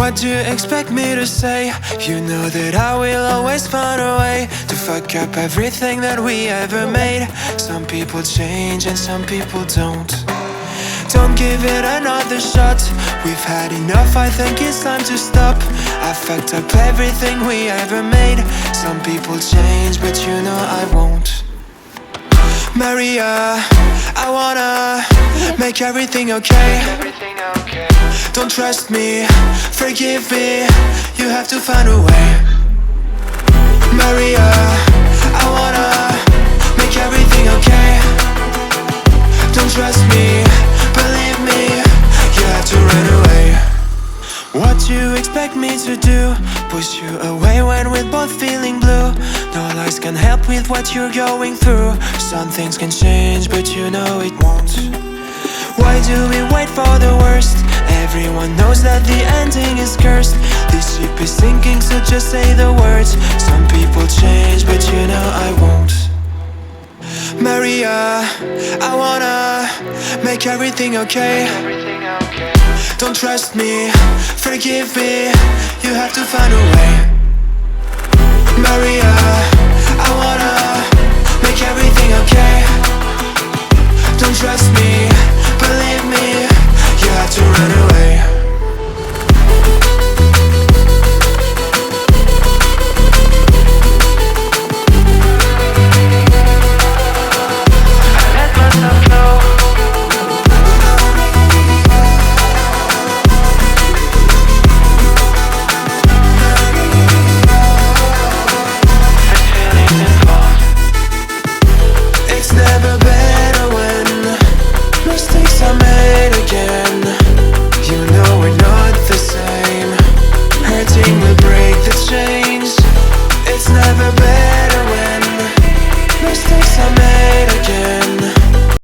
What do you expect me to say? You know that I will always find a way to fuck up everything that we ever made. Some people change and some people don't. Don't give it another shot. We've had enough, I think it's time to stop. I fucked up everything we ever made. Some people change, but you know I won't. Maria, I wanna make everything okay. Don't trust me, forgive me, you have to find a way. Maria, I wanna make everything okay. Don't trust me, believe me, you have to run away. What you expect me to do? Push you away when we're both feeling blue. No lies can help with what you're going through. Some things can change, but you know it won't. Why do we wait for the worst? Everyone knows that the ending is cursed. This ship is sinking, so just say the words. Some people change, but you know I won't. Maria, I wanna make everything okay. Don't trust me, forgive me, you have to find a way.